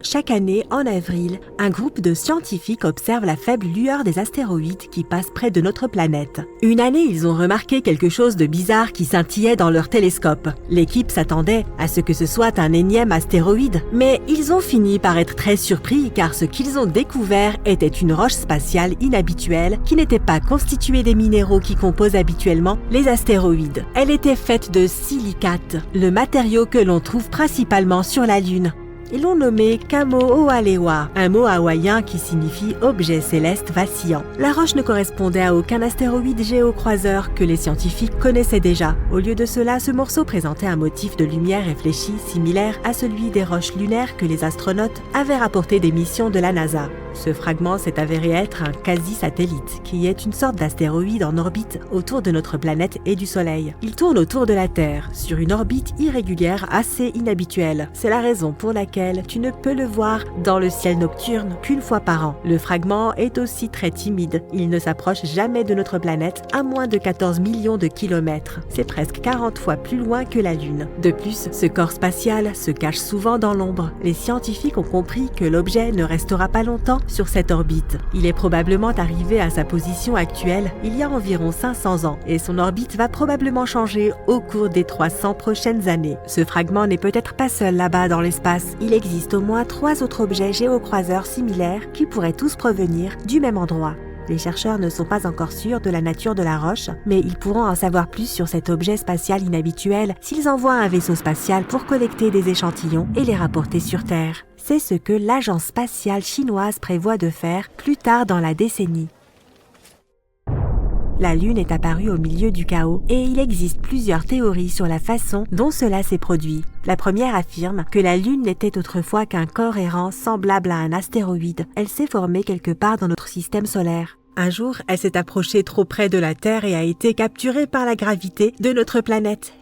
Chaque année, en avril, un groupe de scientifiques observe la faible lueur des astéroïdes qui passent près de notre planète. Une année, ils ont remarqué quelque chose de bizarre qui scintillait dans leur télescope. L'équipe s'attendait à ce que ce soit un énième astéroïde, mais ils ont fini par être très surpris car ce qu'ils ont découvert était une roche spatiale inhabituelle qui n'était pas constituée des minéraux qui composent habituellement les astéroïdes. Elle était faite de silicate, le matériau que l'on trouve principalement sur la Lune. Ils l'ont nommé Kamo'oalewa, un mot hawaïen qui signifie objet céleste vacillant. La roche ne correspondait à aucun astéroïde géocroiseur que les scientifiques connaissaient déjà. Au lieu de cela, ce morceau présentait un motif de lumière réfléchie similaire à celui des roches lunaires que les astronautes avaient rapporté des missions de la NASA. Ce fragment s'est avéré être un quasi-satellite, qui est une sorte d'astéroïde en orbite autour de notre planète et du Soleil. Il tourne autour de la Terre, sur une orbite irrégulière assez inhabituelle. C'est la raison pour laquelle tu ne peux le voir dans le ciel nocturne qu'une fois par an. Le fragment est aussi très timide. Il ne s'approche jamais de notre planète à moins de 14 millions de kilomètres. C'est presque 40 fois plus loin que la Lune. De plus, ce corps spatial se cache souvent dans l'ombre. Les scientifiques ont compris que l'objet ne restera pas longtemps sur cette orbite. Il est probablement arrivé à sa position actuelle il y a environ 500 ans et son orbite va probablement changer au cours des 300 prochaines années. Ce fragment n'est peut-être pas seul là-bas dans l'espace. Il existe au moins 3 autres objets géocroiseurs similaires qui pourraient tous provenir du même endroit. Les chercheurs ne sont pas encore sûrs de la nature de la roche, mais ils pourront en savoir plus sur cet objet spatial inhabituel s'ils envoient un vaisseau spatial pour collecter des échantillons et les rapporter sur Terre. C'est ce que l'agence spatiale chinoise prévoit de faire plus tard dans la décennie. La Lune est apparue au milieu du chaos et il existe plusieurs théories sur la façon dont cela s'est produit. La première affirme que la Lune n'était autrefois qu'un corps errant semblable à un astéroïde. Elle s'est formée quelque part dans notre système solaire. Un jour, elle s'est approchée trop près de la Terre et a été capturée par la gravité de notre planète.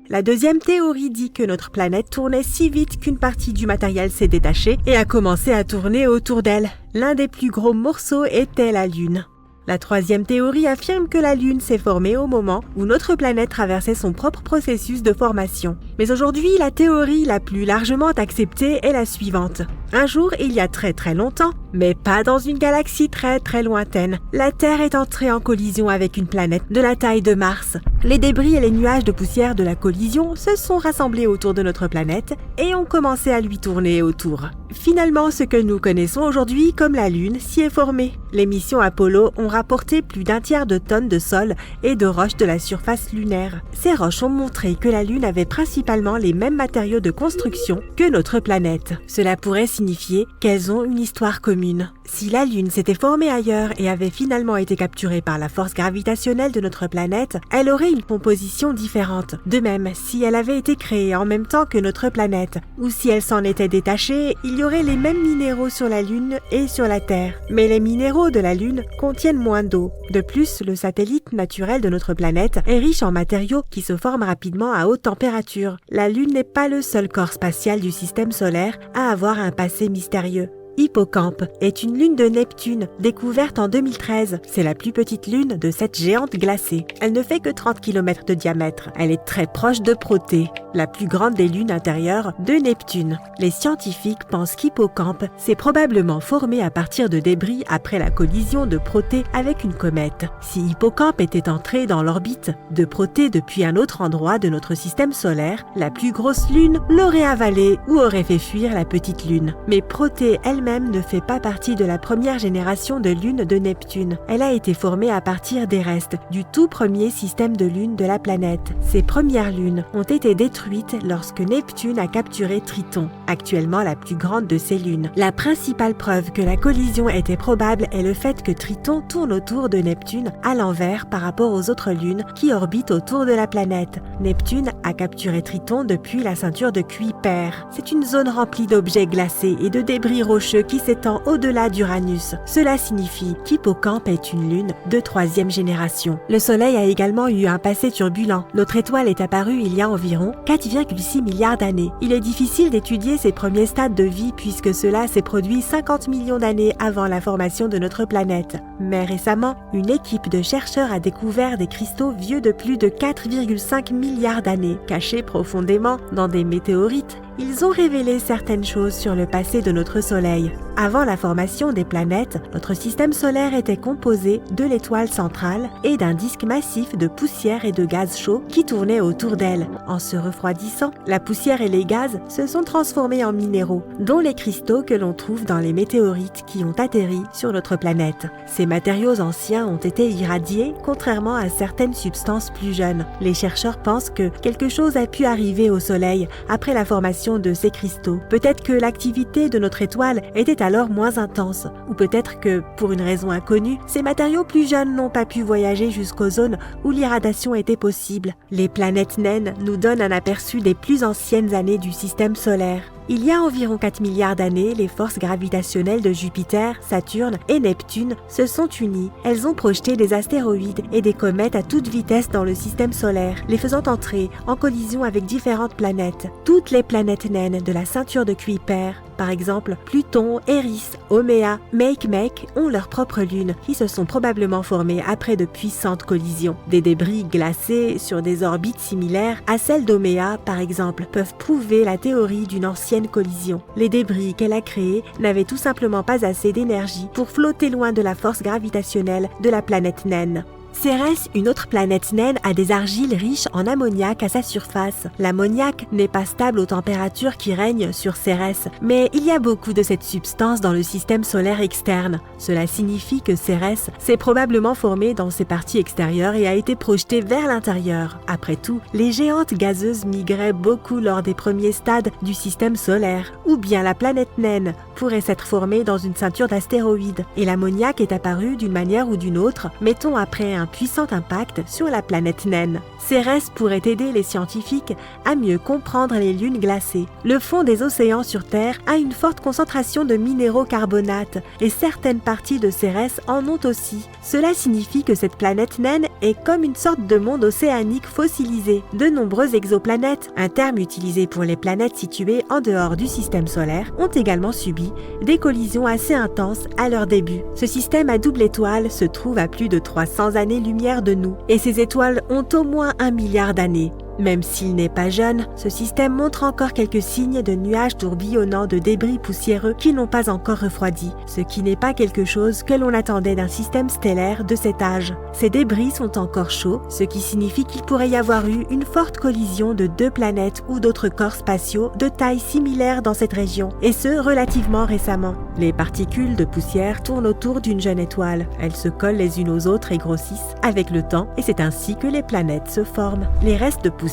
La deuxième théorie dit que notre planète tournait si vite qu'une partie du matériel s'est détachée et a commencé à tourner autour d'elle. L'un des plus gros morceaux était la Lune. La troisième théorie affirme que la Lune s'est formée au moment où notre planète traversait son propre processus de formation. Mais aujourd'hui, la théorie la plus largement acceptée est la suivante. Un jour, il y a très très longtemps, mais pas dans une galaxie très très lointaine, la Terre est entrée en collision avec une planète de la taille de Mars. Les débris et les nuages de poussière de la collision se sont rassemblés autour de notre planète et ont commencé à lui tourner autour. Finalement, ce que nous connaissons aujourd'hui comme la Lune s'y est formé. Les missions Apollo ont rapporté plus d'1 tiers de tonnes de sol et de roches de la surface lunaire. Ces roches ont montré que la Lune avait principalement les mêmes matériaux de construction que notre planète. Cela pourrait signifier qu'elles ont une histoire commune. Si la Lune s'était formée ailleurs et avait finalement été capturée par la force gravitationnelle de notre planète, elle aurait une composition différente. De même, si elle avait été créée en même temps que notre planète, ou si elle s'en était détachée, il y aurait les mêmes minéraux sur la Lune et sur la Terre. Mais les minéraux de la Lune contiennent moins d'eau. De plus, le satellite naturel de notre planète est riche en matériaux qui se forment rapidement à haute température. La Lune n'est pas le seul corps spatial du système solaire à avoir un passé mystérieux. Hippocampe est une lune de Neptune découverte en 2013. C'est la plus petite lune de cette géante glacée. Elle ne fait que 30 km de diamètre. Elle est très proche de Protée, la plus grande des lunes intérieures de Neptune. Les scientifiques pensent qu'Hippocampe s'est probablement formé à partir de débris après la collision de Protée avec une comète. Si Hippocampe était entré dans l'orbite de Protée depuis un autre endroit de notre système solaire, la plus grosse lune l'aurait avalée ou aurait fait fuir la petite lune. Mais Protée elle-même ne fait pas partie de la première génération de lunes de Neptune. Elle a été formée à partir des restes du tout premier système de lunes de la planète. Ces premières lunes ont été détruites lorsque Neptune a capturé Triton, actuellement la plus grande de ces lunes. La principale preuve que la collision était probable est le fait que Triton tourne autour de Neptune à l'envers par rapport aux autres lunes qui orbitent autour de la planète. Neptune a capturé Triton depuis la ceinture de Kuiper. C'est une zone remplie d'objets glacés et de débris rocheux rocheux qui s'étend au-delà d'Uranus. Cela signifie qu'Hippocampe est une lune de 3e génération. Le Soleil a également eu un passé turbulent. Notre étoile est apparue il y a environ 4,6 milliards d'années. Il est difficile d'étudier ses premiers stades de vie puisque cela s'est produit 50 millions d'années avant la formation de notre planète. Mais récemment, une équipe de chercheurs a découvert des cristaux vieux de plus de 4,5 milliards d'années, cachés profondément dans des météorites. Ils ont révélé certaines choses sur le passé de notre Soleil. Avant la formation des planètes, notre système solaire était composé de l'étoile centrale et d'un disque massif de poussière et de gaz chaud qui tournait autour d'elle. En se refroidissant, la poussière et les gaz se sont transformés en minéraux, dont les cristaux que l'on trouve dans les météorites qui ont atterri sur notre planète. Ces matériaux anciens ont été irradiés, contrairement à certaines substances plus jeunes. Les chercheurs pensent que quelque chose a pu arriver au Soleil après la formation de ces cristaux. Peut-être que l'activité de notre étoile était alors moins intense, ou peut-être que, pour une raison inconnue, ces matériaux plus jeunes n'ont pas pu voyager jusqu'aux zones où l'irradiation était possible. Les planètes naines nous donnent un aperçu des plus anciennes années du système solaire. Il y a environ 4 milliards d'années, les forces gravitationnelles de Jupiter, Saturne et Neptune se sont unies. Elles ont projeté des astéroïdes et des comètes à toute vitesse dans le système solaire, les faisant entrer en collision avec différentes planètes. Toutes les planètes naines de la ceinture de Kuiper, par exemple Pluton, Eris, Haumea, Makemake, ont leur propre lune qui se sont probablement formées après de puissantes collisions. Des débris glacés sur des orbites similaires à celles d'Haumea, par exemple, peuvent prouver la théorie d'une ancienne collision. Les débris qu'elle a créés n'avaient tout simplement pas assez d'énergie pour flotter loin de la force gravitationnelle de la planète naine. Cérès, une autre planète naine, a des argiles riches en ammoniac à sa surface. L'ammoniac n'est pas stable aux températures qui règnent sur Cérès, mais il y a beaucoup de cette substance dans le système solaire externe. Cela signifie que Cérès s'est probablement formé dans ses parties extérieures et a été projeté vers l'intérieur. Après tout, les géantes gazeuses migraient beaucoup lors des premiers stades du système solaire. Ou bien la planète naine pourrait s'être formée dans une ceinture d'astéroïdes, et l'ammoniac est apparu d'une manière ou d'une autre, mettons après un puissant impact sur la planète naine. Cérès pourrait aider les scientifiques à mieux comprendre les lunes glacées. Le fond des océans sur Terre a une forte concentration de minéraux carbonates et certaines parties de Cérès en ont aussi. Cela signifie que cette planète naine est comme une sorte de monde océanique fossilisé. De nombreuses exoplanètes, un terme utilisé pour les planètes situées en dehors du système solaire, ont également subi des collisions assez intenses à leur début. Ce système à double étoile se trouve à plus de 300 années-lumière de nous, et ces étoiles ont au moins 1 milliard d'années. Même s'il n'est pas jeune, ce système montre encore quelques signes de nuages tourbillonnants de débris poussiéreux qui n'ont pas encore refroidi, ce qui n'est pas quelque chose que l'on attendait d'un système stellaire de cet âge. Ces débris sont encore chauds, ce qui signifie qu'il pourrait y avoir eu une forte collision de 2 planètes ou d'autres corps spatiaux de taille similaire dans cette région, et ce relativement récemment. Les particules de poussière tournent autour d'une jeune étoile. Elles se collent les unes aux autres et grossissent avec le temps, et c'est ainsi que les planètes se forment. Les restes de poussière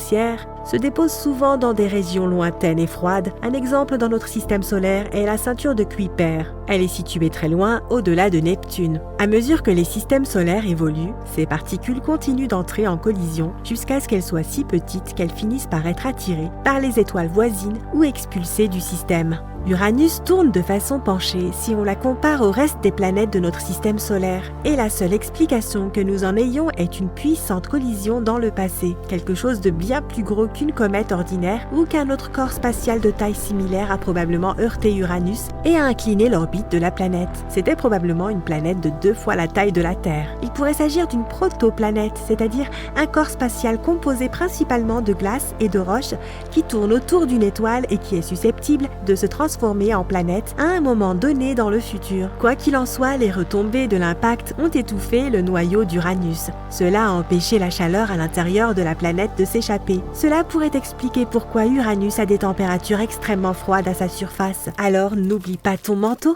se dépose souvent dans des régions lointaines et froides. Un exemple dans notre système solaire est la ceinture de Kuiper. Elle est située très loin, au-delà de Neptune. À mesure que les systèmes solaires évoluent, ces particules continuent d'entrer en collision jusqu'à ce qu'elles soient si petites qu'elles finissent par être attirées par les étoiles voisines ou expulsées du système. Uranus tourne de façon penchée si on la compare au reste des planètes de notre système solaire, et la seule explication que nous en ayons est une puissante collision dans le passé, quelque chose de bien plus gros qu'une comète ordinaire ou qu'un autre corps spatial de taille similaire a probablement heurté Uranus et a incliné l'orbite de la planète. C'était probablement une planète de 2 fois la taille de la Terre. Il pourrait s'agir d'une protoplanète, c'est-à-dire un corps spatial composé principalement de glace et de roches qui tourne autour d'une étoile et qui est susceptible de se transformer en planète à un moment donné dans le futur. Quoi qu'il en soit, les retombées de l'impact ont étouffé le noyau d'Uranus. Cela a empêché la chaleur à l'intérieur de la planète de s'échapper. Cela pourrait expliquer pourquoi Uranus a des températures extrêmement froides à sa surface. Alors n'oublie pas ton manteau.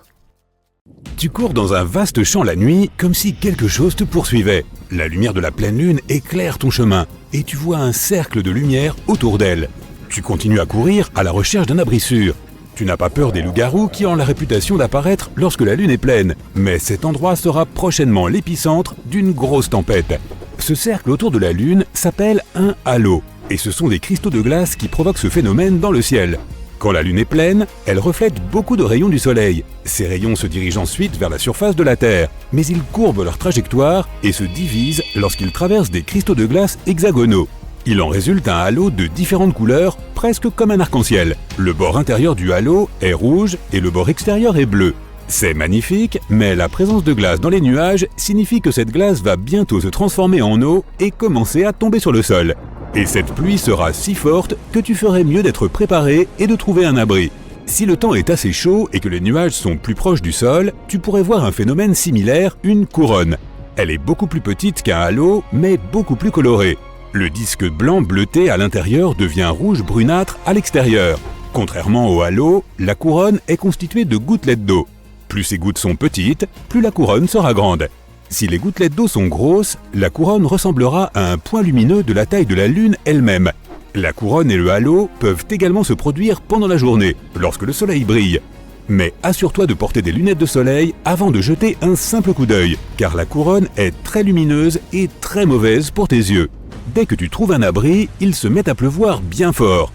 Tu cours dans un vaste champ la nuit, comme si quelque chose te poursuivait. La lumière de la pleine lune éclaire ton chemin, et tu vois un cercle de lumière autour d'elle. Tu continues à courir à la recherche d'un abri sûr. Tu n'as pas peur des loups-garous qui ont la réputation d'apparaître lorsque la lune est pleine, mais cet endroit sera prochainement l'épicentre d'une grosse tempête. Ce cercle autour de la lune s'appelle un halo, et ce sont des cristaux de glace qui provoquent ce phénomène dans le ciel. Quand la Lune est pleine, elle reflète beaucoup de rayons du Soleil. Ces rayons se dirigent ensuite vers la surface de la Terre, mais ils courbent leur trajectoire et se divisent lorsqu'ils traversent des cristaux de glace hexagonaux. Il en résulte un halo de différentes couleurs, presque comme un arc-en-ciel. Le bord intérieur du halo est rouge et le bord extérieur est bleu. C'est magnifique, mais la présence de glace dans les nuages signifie que cette glace va bientôt se transformer en eau et commencer à tomber sur le sol. Et cette pluie sera si forte que tu ferais mieux d'être préparé et de trouver un abri. Si le temps est assez chaud et que les nuages sont plus proches du sol, tu pourrais voir un phénomène similaire, une couronne. Elle est beaucoup plus petite qu'un halo, mais beaucoup plus colorée. Le disque blanc bleuté à l'intérieur devient rouge brunâtre à l'extérieur. Contrairement au halo, la couronne est constituée de gouttelettes d'eau. Plus ces gouttes sont petites, plus la couronne sera grande. Si les gouttelettes d'eau sont grosses, la couronne ressemblera à un point lumineux de la taille de la Lune elle-même. La couronne et le halo peuvent également se produire pendant la journée, lorsque le soleil brille. Mais assure-toi de porter des lunettes de soleil avant de jeter un simple coup d'œil, car la couronne est très lumineuse et très mauvaise pour tes yeux. Dès que tu trouves un abri, il se met à pleuvoir bien fort.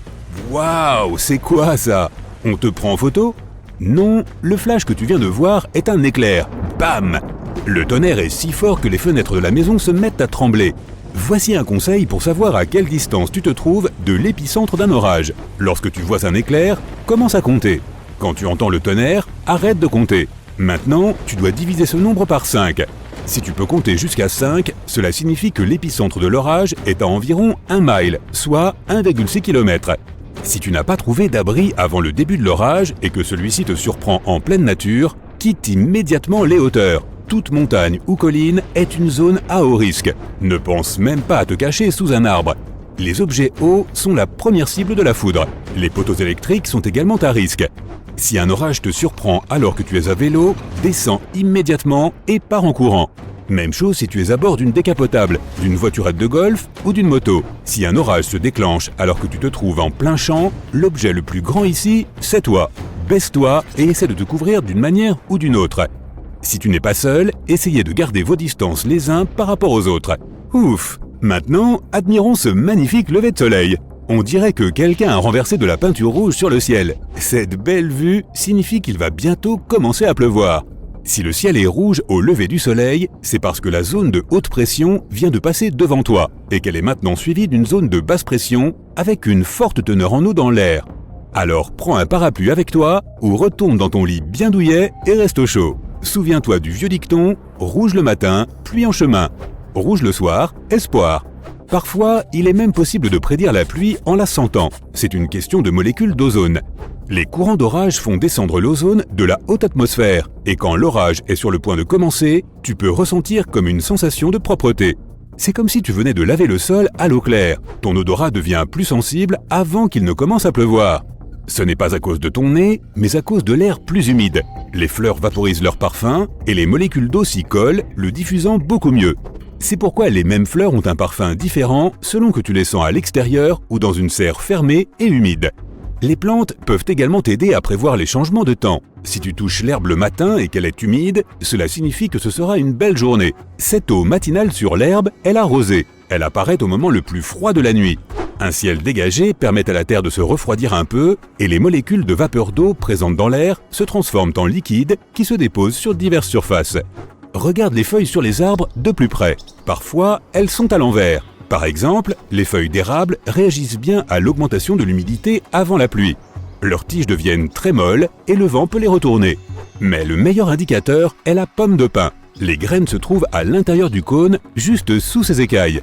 Waouh, c'est quoi ça? On te prend en photo? Non, le flash que tu viens de voir est un éclair. Bam! Le tonnerre est si fort que les fenêtres de la maison se mettent à trembler. Voici un conseil pour savoir à quelle distance tu te trouves de l'épicentre d'un orage. Lorsque tu vois un éclair, commence à compter. Quand tu entends le tonnerre, arrête de compter. Maintenant, tu dois diviser ce nombre par 5. Si tu peux compter jusqu'à 5, cela signifie que l'épicentre de l'orage est à environ 1 mile, soit 1,6 km. Si tu n'as pas trouvé d'abri avant le début de l'orage et que celui-ci te surprend en pleine nature, quitte immédiatement les hauteurs. Toute montagne ou colline est une zone à haut risque. Ne pense même pas à te cacher sous un arbre. Les objets hauts sont la première cible de la foudre. Les poteaux électriques sont également à risque. Si un orage te surprend alors que tu es à vélo, descends immédiatement et pars en courant. Même chose si tu es à bord d'une décapotable, d'une voiturette de golf ou d'une moto. Si un orage se déclenche alors que tu te trouves en plein champ, l'objet le plus grand ici, c'est toi. Baisse-toi et essaie de te couvrir d'une manière ou d'une autre. Si tu n'es pas seul, essayez de garder vos distances les uns par rapport aux autres. Ouf! Maintenant, admirons ce magnifique lever de soleil. On dirait que quelqu'un a renversé de la peinture rouge sur le ciel. Cette belle vue signifie qu'il va bientôt commencer à pleuvoir. Si le ciel est rouge au lever du soleil, c'est parce que la zone de haute pression vient de passer devant toi et qu'elle est maintenant suivie d'une zone de basse pression avec une forte teneur en eau dans l'air. Alors prends un parapluie avec toi ou retourne dans ton lit bien douillet et reste au chaud. Souviens-toi du vieux dicton « rouge le matin, pluie en chemin ». Rouge le soir, espoir. Parfois, il est même possible de prédire la pluie en la sentant. C'est une question de molécules d'ozone. Les courants d'orage font descendre l'ozone de la haute atmosphère, et quand l'orage est sur le point de commencer, tu peux ressentir comme une sensation de propreté. C'est comme si tu venais de laver le sol à l'eau claire. Ton odorat devient plus sensible avant qu'il ne commence à pleuvoir. Ce n'est pas à cause de ton nez, mais à cause de l'air plus humide. Les fleurs vaporisent leur parfum, et les molécules d'eau s'y collent, le diffusant beaucoup mieux. C'est pourquoi les mêmes fleurs ont un parfum différent selon que tu les sens à l'extérieur ou dans une serre fermée et humide. Les plantes peuvent également t'aider à prévoir les changements de temps. Si tu touches l'herbe le matin et qu'elle est humide, cela signifie que ce sera une belle journée. Cette eau matinale sur l'herbe est la rosée. Elle apparaît au moment le plus froid de la nuit. Un ciel dégagé permet à la Terre de se refroidir un peu et les molécules de vapeur d'eau présentes dans l'air se transforment en liquide qui se déposent sur diverses surfaces. Regarde les feuilles sur les arbres de plus près. Parfois, elles sont à l'envers. Par exemple, les feuilles d'érable réagissent bien à l'augmentation de l'humidité avant la pluie. Leurs tiges deviennent très molles et le vent peut les retourner. Mais le meilleur indicateur est la pomme de pin. Les graines se trouvent à l'intérieur du cône, juste sous ses écailles.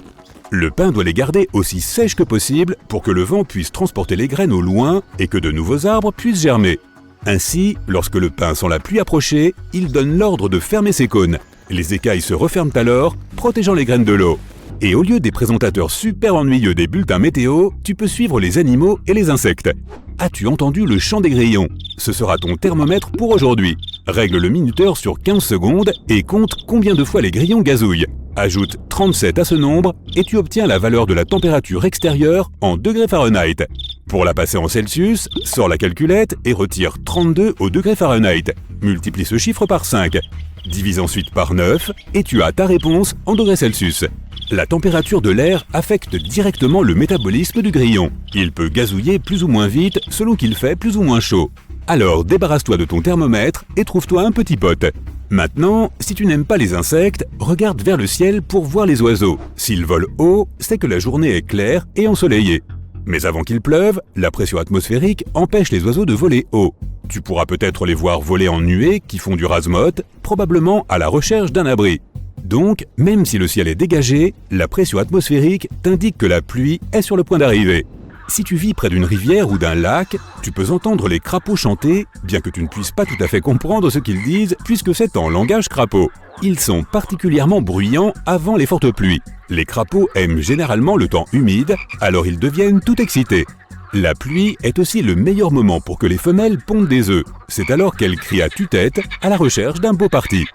Le pin doit les garder aussi sèches que possible pour que le vent puisse transporter les graines au loin et que de nouveaux arbres puissent germer. Ainsi, lorsque le pin sent la pluie approcher, il donne l'ordre de fermer ses cônes. Les écailles se referment alors, protégeant les graines de l'eau. Et au lieu des présentateurs super ennuyeux des bulletins météo, tu peux suivre les animaux et les insectes. As-tu entendu le chant des grillons? Ce sera ton thermomètre pour aujourd'hui. Règle le minuteur sur 15 secondes et compte combien de fois les grillons gazouillent. Ajoute 37 à ce nombre et tu obtiens la valeur de la température extérieure en degrés Fahrenheit. Pour la passer en Celsius, sors la calculette et retire 32 au degré Fahrenheit. Multiplie ce chiffre par 5. Divise ensuite par 9 et tu as ta réponse en degrés Celsius. La température de l'air affecte directement le métabolisme du grillon. Il peut gazouiller plus ou moins vite selon qu'il fait plus ou moins chaud. Alors débarrasse-toi de ton thermomètre et trouve-toi un petit pote. Maintenant, si tu n'aimes pas les insectes, regarde vers le ciel pour voir les oiseaux. S'ils volent haut, c'est que la journée est claire et ensoleillée. Mais avant qu'il pleuve, la pression atmosphérique empêche les oiseaux de voler haut. Tu pourras peut-être les voir voler en nuées qui font du raz-motte, probablement à la recherche d'un abri. Donc, même si le ciel est dégagé, la pression atmosphérique t'indique que la pluie est sur le point d'arriver. Si tu vis près d'une rivière ou d'un lac, tu peux entendre les crapauds chanter, bien que tu ne puisses pas tout à fait comprendre ce qu'ils disent puisque c'est en langage crapaud. Ils sont particulièrement bruyants avant les fortes pluies. Les crapauds aiment généralement le temps humide, alors ils deviennent tout excités. La pluie est aussi le meilleur moment pour que les femelles pondent des œufs. C'est alors qu'elles crient à tue-tête à la recherche d'un beau parti.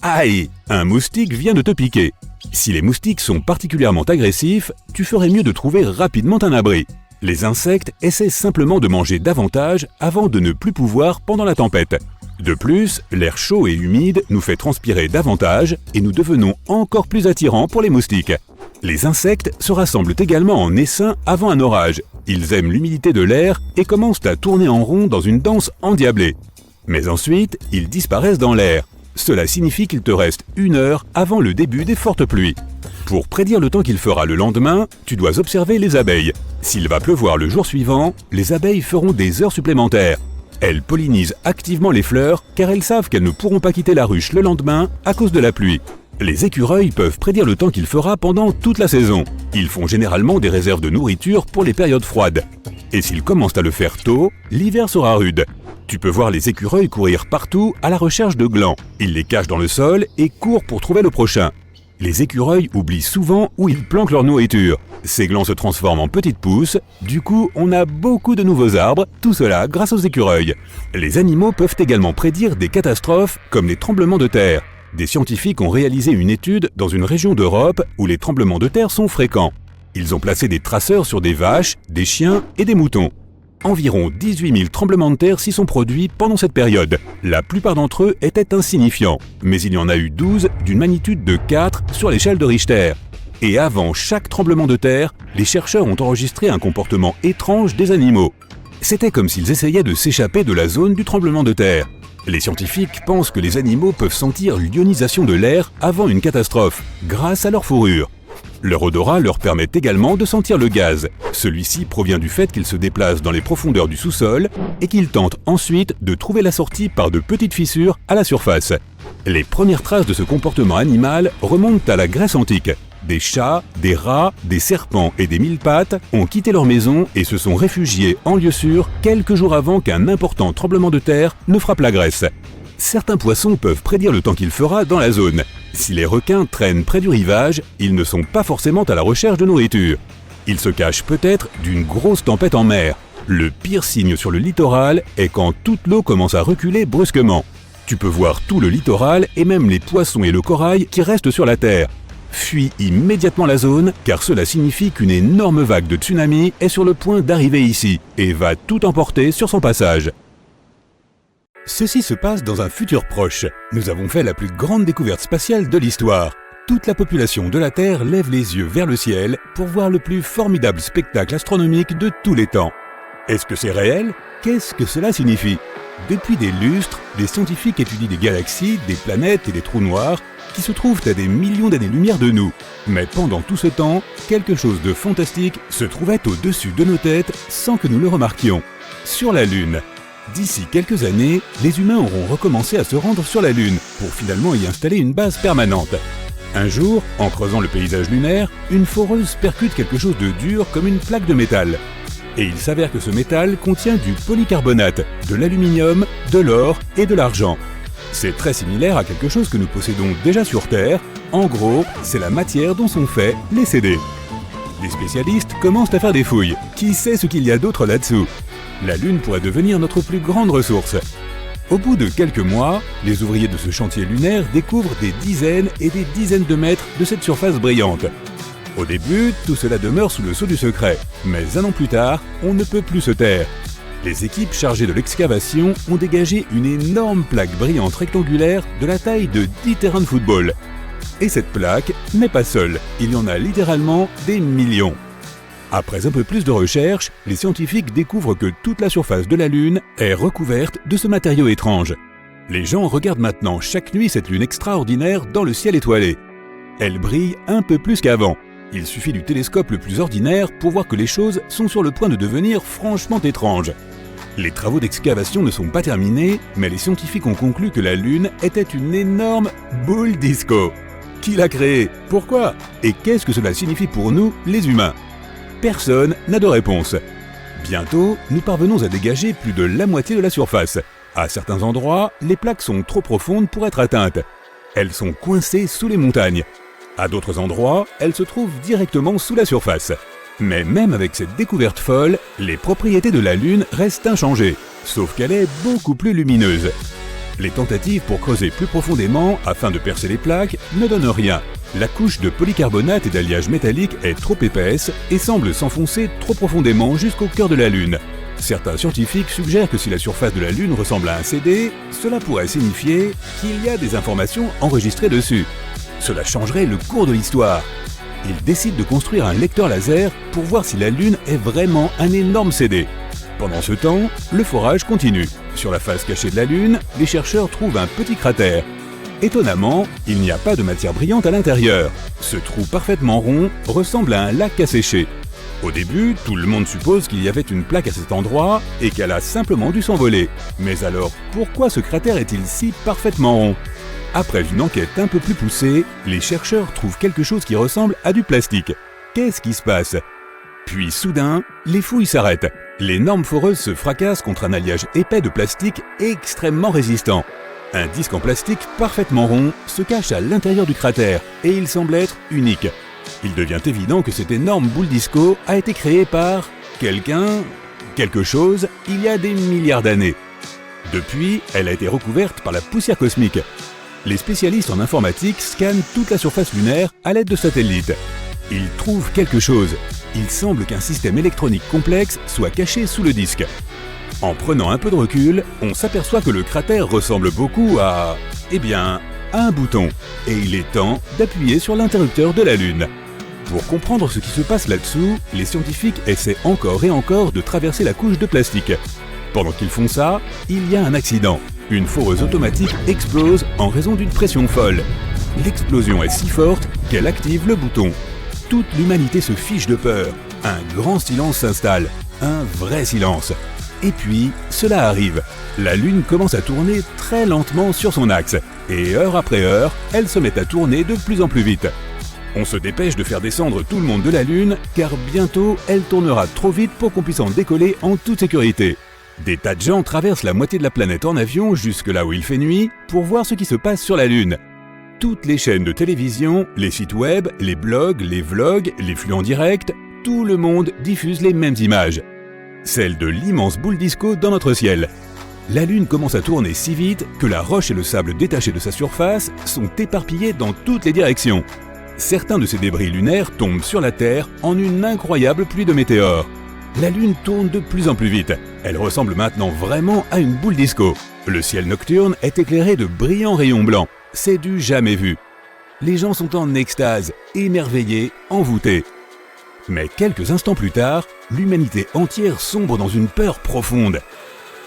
Aïe! Un moustique vient de te piquer. Si les moustiques sont particulièrement agressifs, tu ferais mieux de trouver rapidement un abri. Les insectes essaient simplement de manger davantage avant de ne plus pouvoir pendant la tempête. De plus, l'air chaud et humide nous fait transpirer davantage et nous devenons encore plus attirants pour les moustiques. Les insectes se rassemblent également en essaim avant un orage. Ils aiment l'humidité de l'air et commencent à tourner en rond dans une danse endiablée. Mais ensuite, ils disparaissent dans l'air. Cela signifie qu'il te reste 1 heure avant le début des fortes pluies. Pour prédire le temps qu'il fera le lendemain, tu dois observer les abeilles. S'il va pleuvoir le jour suivant, les abeilles feront des heures supplémentaires. Elles pollinisent activement les fleurs car elles savent qu'elles ne pourront pas quitter la ruche le lendemain à cause de la pluie. Les écureuils peuvent prédire le temps qu'il fera pendant toute la saison. Ils font généralement des réserves de nourriture pour les périodes froides. Et s'ils commencent à le faire tôt, l'hiver sera rude. Tu peux voir les écureuils courir partout à la recherche de glands. Ils les cachent dans le sol et courent pour trouver le prochain. Les écureuils oublient souvent où ils planquent leur nourriture. Ces glands se transforment en petites pousses, du coup on a beaucoup de nouveaux arbres, tout cela grâce aux écureuils. Les animaux peuvent également prédire des catastrophes comme les tremblements de terre. Des scientifiques ont réalisé une étude dans une région d'Europe où les tremblements de terre sont fréquents. Ils ont placé des traceurs sur des vaches, des chiens et des moutons. Environ 18 000 tremblements de terre s'y sont produits pendant cette période. La plupart d'entre eux étaient insignifiants, mais il y en a eu 12 d'une magnitude de 4 sur l'échelle de Richter. Et avant chaque tremblement de terre, les chercheurs ont enregistré un comportement étrange des animaux. C'était comme s'ils essayaient de s'échapper de la zone du tremblement de terre. Les scientifiques pensent que les animaux peuvent sentir l'ionisation de l'air avant une catastrophe, grâce à leur fourrure. Leur odorat leur permet également de sentir le gaz. Celui-ci provient du fait qu'ils se déplacent dans les profondeurs du sous-sol et qu'ils tentent ensuite de trouver la sortie par de petites fissures à la surface. Les premières traces de ce comportement animal remontent à la Grèce antique. Des chats, des rats, des serpents et des mille-pattes ont quitté leur maison et se sont réfugiés en lieu sûr quelques jours avant qu'un important tremblement de terre ne frappe la Grèce. Certains poissons peuvent prédire le temps qu'il fera dans la zone. Si les requins traînent près du rivage, ils ne sont pas forcément à la recherche de nourriture. Ils se cachent peut-être d'une grosse tempête en mer. Le pire signe sur le littoral est quand toute l'eau commence à reculer brusquement. Tu peux voir tout le littoral et même les poissons et le corail qui restent sur la terre. Fuis immédiatement la zone, car cela signifie qu'une énorme vague de tsunami est sur le point d'arriver ici et va tout emporter sur son passage. Ceci se passe dans un futur proche. Nous avons fait la plus grande découverte spatiale de l'histoire. Toute la population de la Terre lève les yeux vers le ciel pour voir le plus formidable spectacle astronomique de tous les temps. Est-ce que c'est réel? Qu'est-ce que cela signifie? Depuis des lustres, des scientifiques étudient des galaxies, des planètes et des trous noirs qui se trouvent à des millions d'années-lumière de nous. Mais pendant tout ce temps, quelque chose de fantastique se trouvait au-dessus de nos têtes sans que nous le remarquions. Sur la Lune. D'ici quelques années, les humains auront recommencé à se rendre sur la Lune pour finalement y installer une base permanente. Un jour, en creusant le paysage lunaire, une foreuse percute quelque chose de dur comme une plaque de métal. Et il s'avère que ce métal contient du polycarbonate, de l'aluminium, de l'or et de l'argent. C'est très similaire à quelque chose que nous possédons déjà sur Terre. En gros, c'est la matière dont sont faits les CD. Les spécialistes commencent à faire des fouilles. Qui sait ce qu'il y a d'autre là-dessous? La Lune pourrait devenir notre plus grande ressource. Au bout de quelques mois, les ouvriers de ce chantier lunaire découvrent des dizaines et des dizaines de mètres de cette surface brillante. Au début, tout cela demeure sous le sceau du secret, mais 1 an plus tard, on ne peut plus se taire. Les équipes chargées de l'excavation ont dégagé une énorme plaque brillante rectangulaire de la taille de 10 terrains de football. Et cette plaque n'est pas seule, il y en a littéralement des millions. Après un peu plus de recherche, les scientifiques découvrent que toute la surface de la Lune est recouverte de ce matériau étrange. Les gens regardent maintenant chaque nuit cette lune extraordinaire dans le ciel étoilé. Elle brille un peu plus qu'avant. Il suffit du télescope le plus ordinaire pour voir que les choses sont sur le point de devenir franchement étranges. Les travaux d'excavation ne sont pas terminés, mais les scientifiques ont conclu que la Lune était une énorme boule disco. Qui l'a créée? Pourquoi? Et qu'est-ce que cela signifie pour nous, les humains? Personne n'a de réponse. Bientôt, nous parvenons à dégager plus de la moitié de la surface. À certains endroits, les plaques sont trop profondes pour être atteintes. Elles sont coincées sous les montagnes. À d'autres endroits, elles se trouvent directement sous la surface. Mais même avec cette découverte folle, les propriétés de la Lune restent inchangées, sauf qu'elle est beaucoup plus lumineuse. Les tentatives pour creuser plus profondément afin de percer les plaques ne donnent rien. La couche de polycarbonate et d'alliage métallique est trop épaisse et semble s'enfoncer trop profondément jusqu'au cœur de la Lune. Certains scientifiques suggèrent que si la surface de la Lune ressemble à un CD, cela pourrait signifier qu'il y a des informations enregistrées dessus. Cela changerait le cours de l'histoire. Ils décident de construire un lecteur laser pour voir si la Lune est vraiment un énorme CD. Pendant ce temps, le forage continue. Sur la face cachée de la Lune, les chercheurs trouvent un petit cratère. Étonnamment, il n'y a pas de matière brillante à l'intérieur. Ce trou parfaitement rond ressemble à un lac asséché. Au début, tout le monde suppose qu'il y avait une plaque à cet endroit et qu'elle a simplement dû s'envoler. Mais alors, pourquoi ce cratère est-il si parfaitement rond? Après une enquête un peu plus poussée, les chercheurs trouvent quelque chose qui ressemble à du plastique. Qu'est-ce qui se passe? Puis soudain, les fouilles s'arrêtent. L'énorme foreuse se fracasse contre un alliage épais de plastique extrêmement résistant. Un disque en plastique parfaitement rond se cache à l'intérieur du cratère et il semble être unique. Il devient évident que cette énorme boule disco a été créée par quelque chose, il y a des milliards d'années. Depuis, elle a été recouverte par la poussière cosmique. Les spécialistes en informatique scannent toute la surface lunaire à l'aide de satellites. Ils trouvent quelque chose. Il semble qu'un système électronique complexe soit caché sous le disque. En prenant un peu de recul, on s'aperçoit que le cratère ressemble beaucoup à un bouton. Et il est temps d'appuyer sur l'interrupteur de la Lune. Pour comprendre ce qui se passe là-dessous, les scientifiques essaient encore et encore de traverser la couche de plastique. Pendant qu'ils font ça, il y a un accident. Une foreuse automatique explose en raison d'une pression folle. L'explosion est si forte qu'elle active le bouton. Toute l'humanité se fiche de peur. Un grand silence s'installe. Un vrai silence. Et puis, cela arrive. La Lune commence à tourner très lentement sur son axe. Et heure après heure, elle se met à tourner de plus en plus vite. On se dépêche de faire descendre tout le monde de la Lune, car bientôt, elle tournera trop vite pour qu'on puisse en décoller en toute sécurité. Des tas de gens traversent la moitié de la planète en avion jusque là où il fait nuit pour voir ce qui se passe sur la Lune. Toutes les chaînes de télévision, les sites web, les blogs, les vlogs, les flux en direct, tout le monde diffuse les mêmes images. Celles de l'immense boule disco dans notre ciel. La Lune commence à tourner si vite que la roche et le sable détachés de sa surface sont éparpillés dans toutes les directions. Certains de ces débris lunaires tombent sur la Terre en une incroyable pluie de météores. La Lune tourne de plus en plus vite. Elle ressemble maintenant vraiment à une boule disco. Le ciel nocturne est éclairé de brillants rayons blancs. C'est du jamais vu. Les gens sont en extase, émerveillés, envoûtés. Mais quelques instants plus tard, l'humanité entière sombre dans une peur profonde.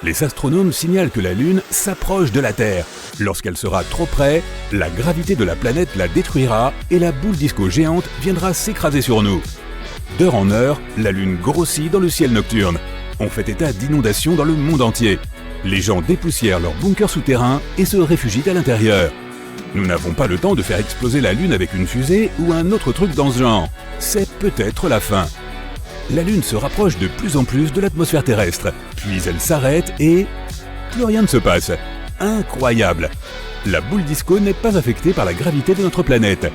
Les astronomes signalent que la Lune s'approche de la Terre. Lorsqu'elle sera trop près, la gravité de la planète la détruira et la boule disco géante viendra s'écraser sur nous. D'heure en heure, la Lune grossit dans le ciel nocturne. On fait état d'inondations dans le monde entier. Les gens dépoussièrent leurs bunkers souterrains et se réfugient à l'intérieur. Nous n'avons pas le temps de faire exploser la Lune avec une fusée ou un autre truc dans ce genre. C'est peut-être la fin. La Lune se rapproche de plus en plus de l'atmosphère terrestre, puis elle s'arrête et plus rien ne se passe. Incroyable! La boule disco n'est pas affectée par la gravité de notre planète.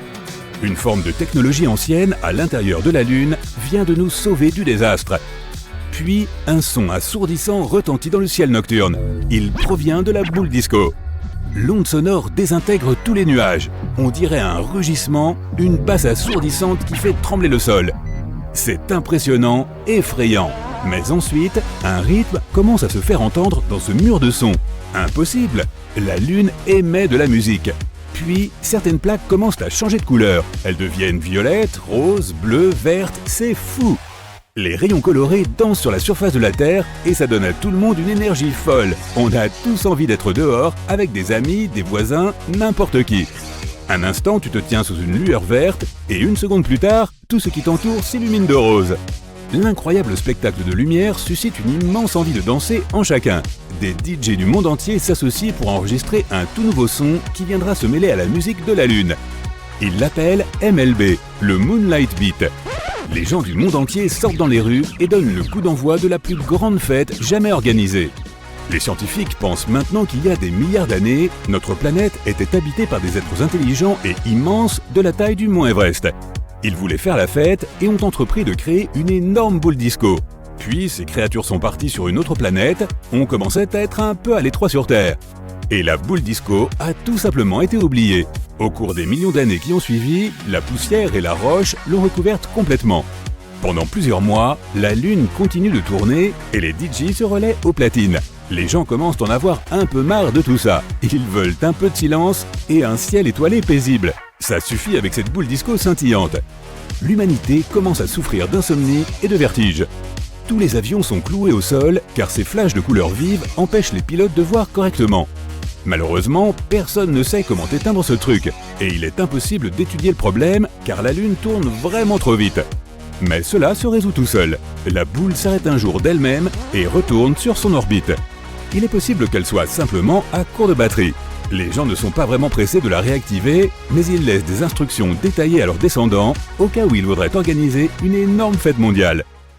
Une forme de technologie ancienne à l'intérieur de la Lune vient de nous sauver du désastre. Puis, un son assourdissant retentit dans le ciel nocturne. Il provient de la boule disco. L'onde sonore désintègre tous les nuages. On dirait un rugissement, une basse assourdissante qui fait trembler le sol. C'est impressionnant, effrayant. Mais ensuite, un rythme commence à se faire entendre dans ce mur de son. Impossible! La Lune émet de la musique. puis, certaines plaques commencent à changer de couleur. Elles deviennent violettes, roses, bleues, vertes, c'est fou! Les rayons colorés dansent sur la surface de la Terre et ça donne à tout le monde une énergie folle. On a tous envie d'être dehors, avec des amis, des voisins, n'importe qui. Un instant, tu te tiens sous une lueur verte et une seconde plus tard, tout ce qui t'entoure s'illumine de rose. L'incroyable spectacle de lumière suscite une immense envie de danser en chacun. Des DJ du monde entier s'associent pour enregistrer un tout nouveau son qui viendra se mêler à la musique de la Lune. Ils l'appellent MLB, le Moonlight Beat. Les gens du monde entier sortent dans les rues et donnent le coup d'envoi de la plus grande fête jamais organisée. Les scientifiques pensent maintenant qu'il y a des milliards d'années, notre planète était habitée par des êtres intelligents et immenses de la taille du mont Everest. Ils voulaient faire la fête et ont entrepris de créer une énorme boule disco. Puis ces créatures sont parties sur une autre planète, on commençait à être un peu à l'étroit sur Terre. Et la boule disco a tout simplement été oubliée. Au cours des millions d'années qui ont suivi, la poussière et la roche l'ont recouverte complètement. Pendant plusieurs mois, la Lune continue de tourner et les DJ se relaient aux platines. Les gens commencent à en avoir un peu marre de tout ça. Ils veulent un peu de silence et un ciel étoilé paisible. Ça suffit avec cette boule disco scintillante. L'humanité commence à souffrir d'insomnie et de vertige. Tous les avions sont cloués au sol car ces flashs de couleurs vives empêchent les pilotes de voir correctement. Malheureusement, personne ne sait comment éteindre ce truc et il est impossible d'étudier le problème car la Lune tourne vraiment trop vite. Mais cela se résout tout seul. La boule s'arrête un jour d'elle-même et retourne sur son orbite. Il est possible qu'elle soit simplement à court de batterie. Les gens ne sont pas vraiment pressés de la réactiver, mais ils laissent des instructions détaillées à leurs descendants au cas où ils voudraient organiser une énorme fête mondiale.